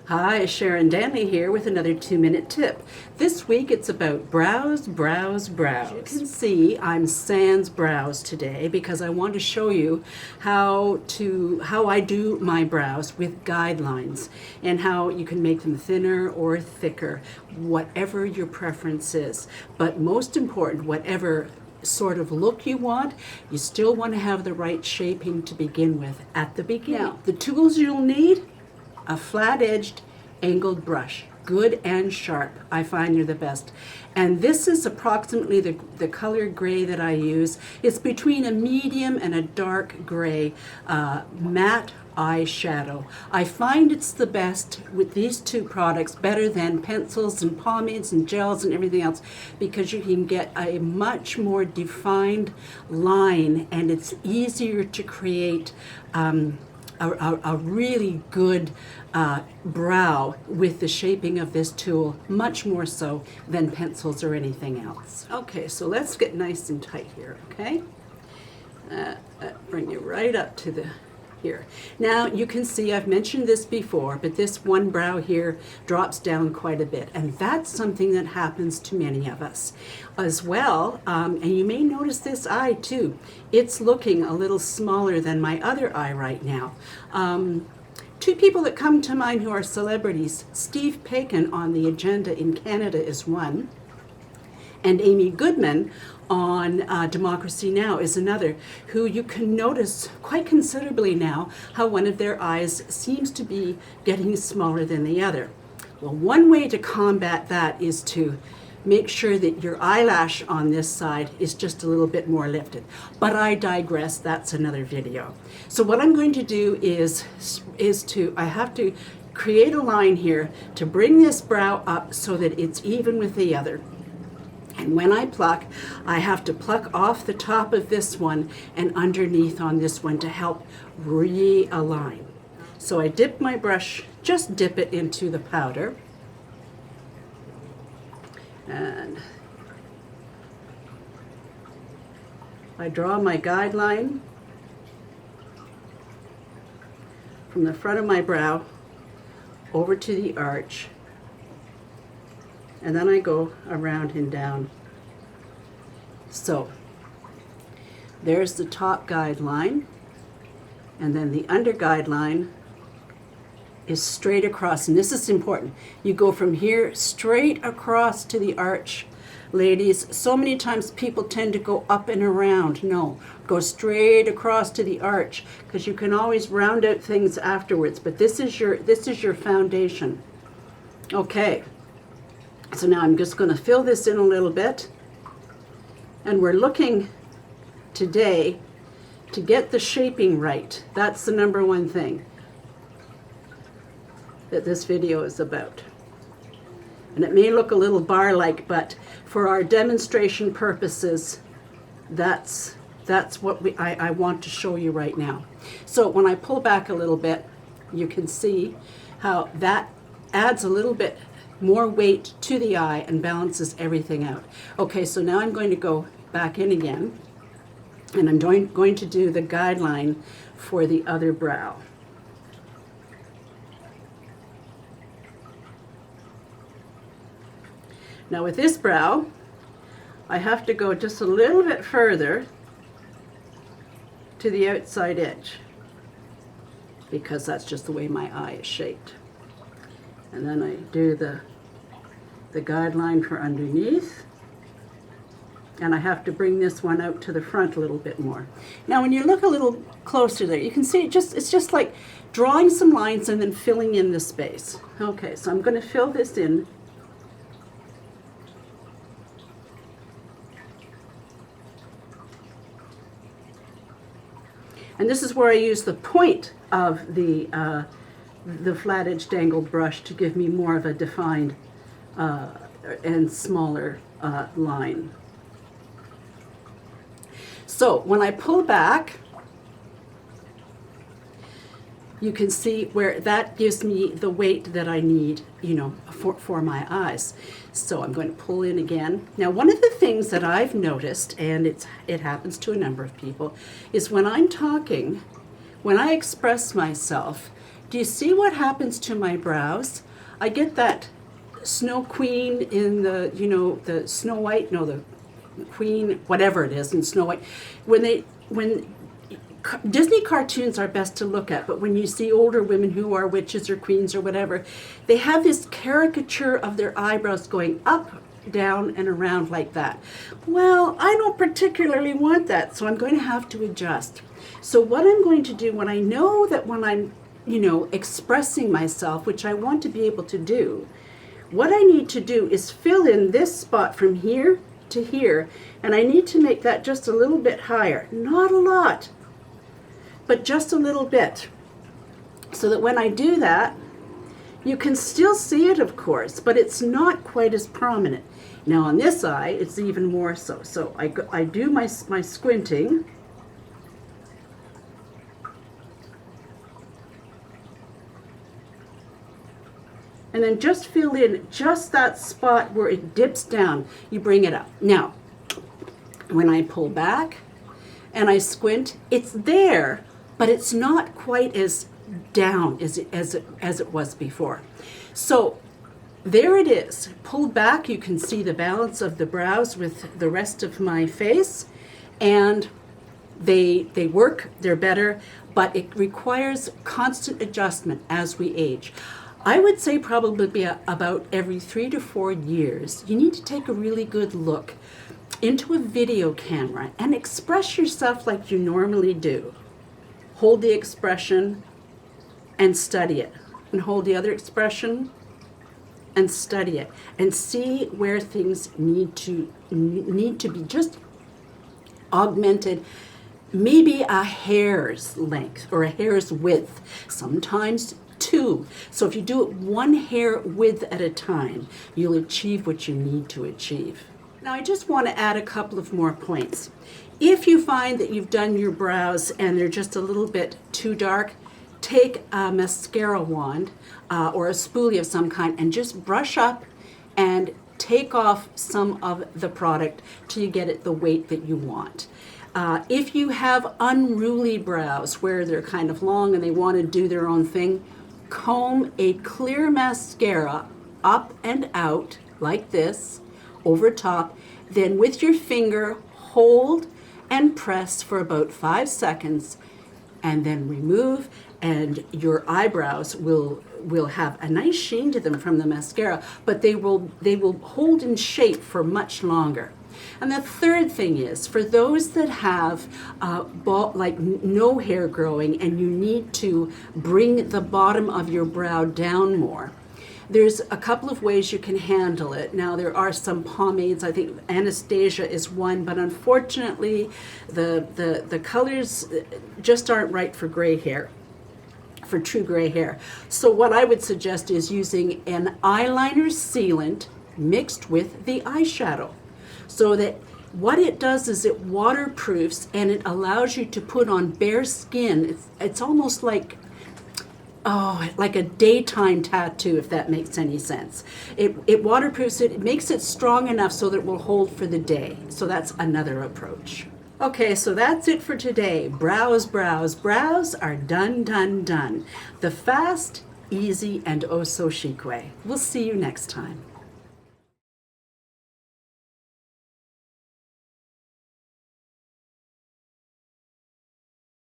Hi, Sharon Danley here with another 2-minute tip. This week it's about brows, brows, brows. As you can see, I'm sans brows today because I want to show you how I do my brows with guidelines and how you can make them thinner or thicker, whatever your preference is. But most important, whatever sort of look you want, you still want to have the right shaping to begin with at the beginning. Now, the tools you'll need: a flat-edged angled brush, good and sharp. I find they're the best. And this is approximately the color gray that I use. It's between a medium and a dark gray matte eyeshadow. I find it's the best with these two products, better than pencils and pomades and gels and everything else, because you can get a much more defined line and it's easier to create a really good brow with the shaping of this tool, much more so than pencils or anything else. Okay, so let's get nice and tight here, okay? Bring you right up to the here. Now you can see I've mentioned this before, but this one brow here drops down quite a bit, and that's something that happens to many of us as well. And you may notice this eye too. It's looking a little smaller than my other eye right now. Two people that come to mind who are celebrities: Steve Paikin on The Agenda in Canada is one, and Amy Goodman on Democracy Now! Is another, who you can notice quite considerably now how one of their eyes seems to be getting smaller than the other. Well, one way to combat that is to make sure that your eyelash on this side is just a little bit more lifted. But I digress, that's another video. So what I'm going to do is I have to create a line here to bring this brow up so that it's even with the other. And when I pluck, I have to pluck off the top of this one and underneath on this one to help realign. So I dip my brush, just dip it into the powder. And I draw my guideline from the front of my brow over to the arch. And then I go around and down. So there's the top guideline, and then the under guideline is straight across. And this is important. You go from here straight across to the arch. Ladies, so many times people tend to go up and around. No, go straight across to the arch, because you can always round out things afterwards, but this is your foundation. Okay. So now I'm just going to fill this in a little bit, and we're looking today to get the shaping right. That's the number one thing that this video is about. And it may look a little bar-like, but for our demonstration purposes, that's what I want to show you right now. So when I pull back a little bit, you can see how that adds a little bit more weight to the eye and balances everything out. Okay, so now I'm going to go back in again, and I'm going to do the guideline for the other brow. Now with this brow, I have to go just a little bit further to the outside edge, because that's just the way my eye is shaped. And then I do the guideline for underneath, and I have to bring this one out to the front a little bit more. Now when you look a little closer there, you can see it's just like drawing some lines and then filling in the space. Okay, so I'm going to fill this in. And this is where I use the point of the flat-edged angled brush to give me more of a defined and smaller line. So when I pull back, you can see where that gives me the weight that I need, for my eyes. So I'm going to pull in again. Now, one of the things that I've noticed, and it happens to a number of people, is when I'm talking, when I express myself, Do you see what happens to my brows? I get that Snow Queen in the, you know, the Snow White, no, the Queen, whatever it is in Snow White. When Disney cartoons are best to look at, but when you see older women who are witches or queens or whatever, they have this caricature of their eyebrows going up, down, and around like that. Well, I don't particularly want that, so I'm going to have to adjust. So what I'm going to do when I know that when I'm, you know, expressing myself, which I want to be able to do, what I need to do is fill in this spot from here to here, and I need to make that just a little bit higher. Not a lot, but just a little bit. So that when I do that, you can still see it, of course, but it's not quite as prominent. Now on this eye, it's even more so. So I do my squinting. And then just fill in just that spot where it dips down. You bring it up. Now, when I pull back and I squint, it's there, but it's not quite as down as it was before. So there it is. Pulled back, you can see the balance of the brows with the rest of my face, and they work, they're better, but it requires constant adjustment as we age. I would say probably about every 3 to 4 years, you need to take a really good look into a video camera and express yourself like you normally do. Hold the expression and study it, and hold the other expression and study it, and see where things need to be just augmented, maybe a hair's length or a hair's width, sometimes 2. So if you do it 1 hair width at a time, you'll achieve what you need to achieve. Now I just want to add a couple of more points. If you find that you've done your brows and they're just a little bit too dark, take a mascara wand or a spoolie of some kind and just brush up and take off some of the product till you get it the weight that you want. If you have unruly brows where they're kind of long and they want to do their own thing, comb a clear mascara up and out like this over top, then with your finger hold and press for about 5 seconds, and then remove, and your eyebrows will have a nice sheen to them from the mascara, but they will hold in shape for much longer. And the third thing is, for those that have no hair growing and you need to bring the bottom of your brow down more, there's a couple of ways you can handle it. Now there are some pomades, I think Anastasia is one, but unfortunately the colors just aren't right for gray hair, for true gray hair. So what I would suggest is using an eyeliner sealant mixed with the eyeshadow, so that what it does is it waterproofs and it allows you to put on bare skin. It's almost like a daytime tattoo, if that makes any sense. It waterproofs it, it makes it strong enough so that it will hold for the day. So that's another approach. Okay, so that's it for today. Brows, brows, brows are done, done, done. The fast, easy, and oh so chic way. We'll see you next time.